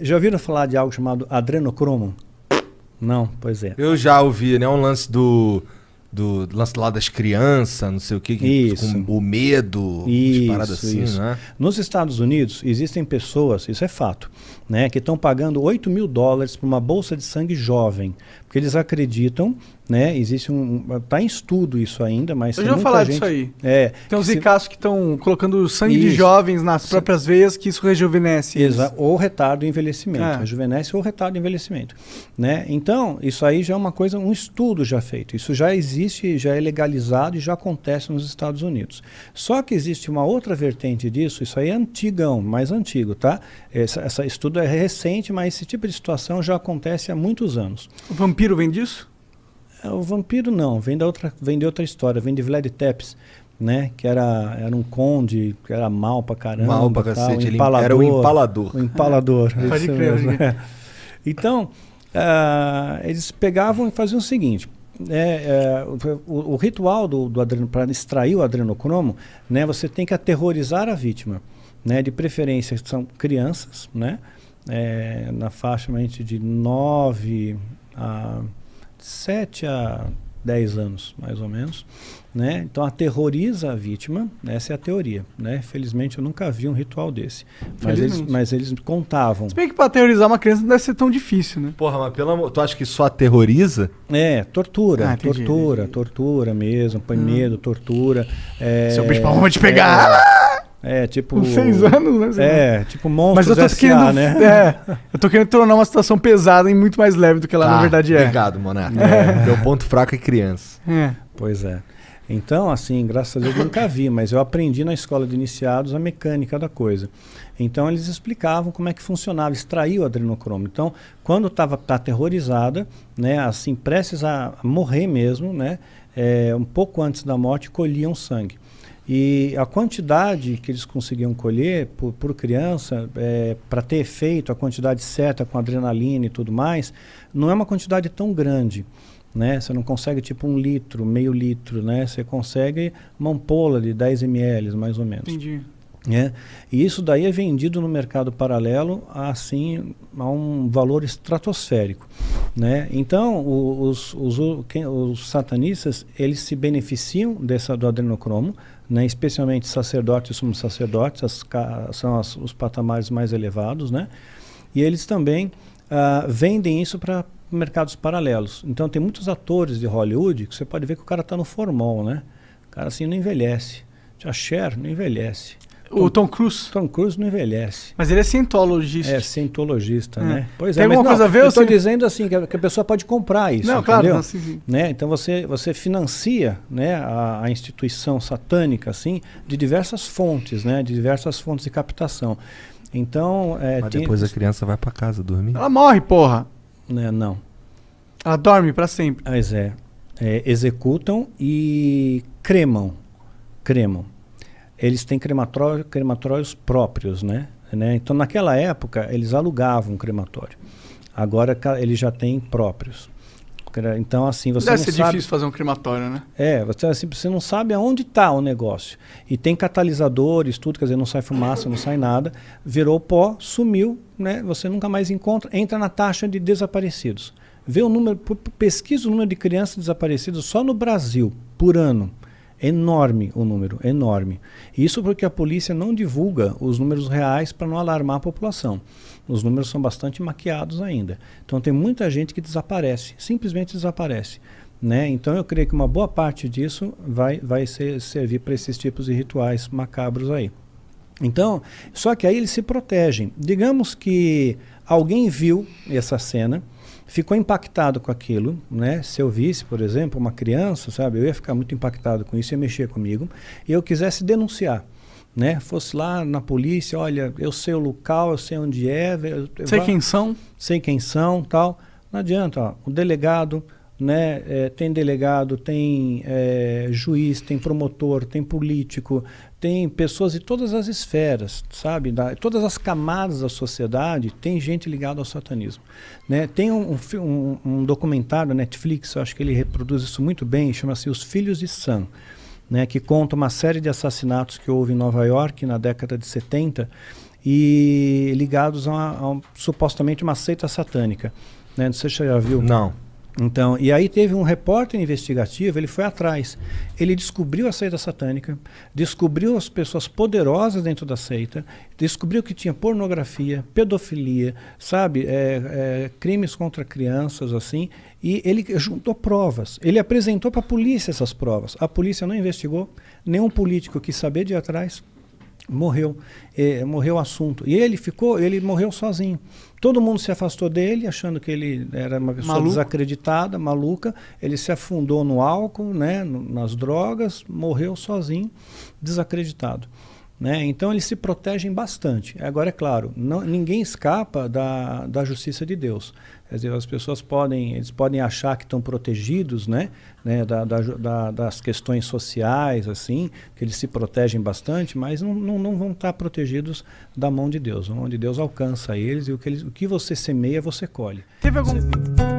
Já ouviram falar de algo chamado adrenocromo? Não? Pois é. Eu já ouvi, né? Um lance do lance lá das crianças, não sei o que, Isso. com o medo, Isso, paradas assim, isso. né? Nos Estados Unidos, existem pessoas, isso é fato, né, que estão pagando $8 mil por uma bolsa de sangue jovem, porque eles acreditam, né, existe tá em estudo isso ainda, mas Eu tem já vou muita falar gente, disso aí. tem uns ricaços que estão colocando sangue de Isso. jovens nas próprias veias, que isso rejuvenesce eles. ou retardo o envelhecimento, rejuvenesce ou retardo o envelhecimento, né? Então, isso aí já é uma coisa, um estudo já feito, isso já existe, já é legalizado e já acontece nos Estados Unidos. Só que existe uma outra vertente disso, isso aí é antigão, mais antigo, tá? Esse estudo é recente, mas esse tipo de situação já acontece há muitos anos. O vampiro vem disso? O vampiro não, vem de outra história, vem de Vlad Tepes, né? Que era um conde, que era mal pra caramba. Mal pra cacete, ele empalador, era o empalador. O empalador. Pode crer. Então, eles pegavam e faziam o seguinte, o ritual do adreno, para extrair o adrenocromo, né? Você tem que aterrorizar a vítima, né? De preferência são crianças, né? Na faixa de 7 a 10 anos, mais ou menos, né? Então aterroriza a vítima, essa é a teoria, né? Felizmente eu nunca vi um ritual desse, mas eles contavam. Se bem que para aterrorizar uma criança não deve ser tão difícil, né? Porra, mas pelo amor, tu acha que só aterroriza? Tortura mesmo, põe medo, tortura. Seu bicho vamos te pegar! Tipo... Com 6 anos, né? Tipo Monstros Mas eu tô S.A., né? Eu tô querendo tornar uma situação pesada e muito mais leve do que ela na verdade é. Obrigado, Monarca. Meu ponto fraco é criança. Pois é. Então, assim, graças a Deus nunca vi, mas eu aprendi na escola de iniciados a mecânica da coisa. Então, eles explicavam como é que funcionava, extrair o adrenocromo. Então, quando estava aterrorizada, né, assim, prestes a morrer mesmo, né, um pouco antes da morte, colhiam sangue. E a quantidade que eles conseguiam colher por criança, para ter efeito, a quantidade certa com adrenalina e tudo mais, não é uma quantidade tão grande, né? Você não consegue tipo 1 litro, meio litro, né? Você consegue uma ampola de 10 ml, mais ou menos. Entendi. E isso daí é vendido no mercado paralelo assim, a um valor estratosférico, né? Então os satanistas, eles se beneficiam do adrenocromo, né? Especialmente sacerdotes e sumos sacerdotes, são os patamares mais elevados, né? E eles também vendem isso para mercados paralelos. Então tem muitos atores de Hollywood que você pode ver que o cara está no formol, né? O cara assim não envelhece. A Cher não envelhece. O Tom Cruise. Tom Cruise não envelhece. Mas ele é cientologista. Cientologista, né? Pois Tem alguma coisa a ver? Eu estou dizendo assim, que a pessoa pode comprar isso, não, entendeu? Claro, sim. Né? Então você financia, né, a instituição satânica, assim, de diversas fontes, né? De diversas fontes de captação. Então... Mas depois a criança vai para casa dormir? Ela morre, porra. Não. Ela dorme para sempre. Mas executam e cremam. Eles têm crematórios próprios, né? Então, naquela época, eles alugavam um crematório. Agora, eles já têm próprios. Então, assim, você Deve não ser sabe... difícil fazer um crematório, né? Você não sabe aonde está o negócio. E tem catalisadores, tudo, quer dizer, não sai fumaça, não sai nada. Virou pó, sumiu, né? Você nunca mais encontra, entra na taxa de desaparecidos. Vê o número, pesquisa o número de crianças desaparecidas só no Brasil, por ano. Enorme o número, enorme. Isso porque a polícia não divulga os números reais para não alarmar a população. Os números são bastante maquiados ainda. Então tem muita gente que desaparece, simplesmente desaparece, né? Então eu creio que uma boa parte disso vai servir para esses tipos de rituais macabros aí. Então, só que aí eles se protegem. Digamos que alguém viu essa cena, ficou impactado com aquilo, né? Se eu visse, por exemplo, uma criança, sabe, eu ia ficar muito impactado com isso, ia mexer comigo, e eu quisesse denunciar, né? Fosse lá na polícia, olha, eu sei o local, eu sei onde é, sei quem são, tal. Não adianta, ó, o delegado, né? Tem delegado, tem juiz, tem promotor, tem político, tem pessoas de todas as esferas, sabe? Todas as camadas da sociedade, tem gente ligada ao satanismo, né? Tem um documentário na Netflix, eu acho que ele reproduz isso muito bem, chama-se Os Filhos de Sam, né? Que conta uma série de assassinatos que houve em Nova York na década de 70, e ligados supostamente uma seita satânica. Né? Não sei se você já viu. Não. Então, e aí teve um repórter investigativo, ele foi atrás, ele descobriu a seita satânica, descobriu as pessoas poderosas dentro da seita, descobriu que tinha pornografia, pedofilia, sabe, crimes contra crianças, assim, e ele juntou provas, ele apresentou para a polícia essas provas, a polícia não investigou, nenhum político quis saber de ir atrás, morreu o assunto, e ele morreu sozinho. Todo mundo se afastou dele, achando que ele era uma pessoa desacreditada, maluca. Ele se afundou no álcool, né, nas drogas, morreu sozinho, desacreditado. Né? Então eles se protegem bastante. Agora, é claro, ninguém escapa da justiça de Deus. Quer dizer, as pessoas eles podem achar que estão protegidos, né, das questões sociais, assim, que eles se protegem bastante, mas não vão estar protegidos da mão de Deus. A mão de Deus alcança eles e o que você semeia, você colhe. Teve algum...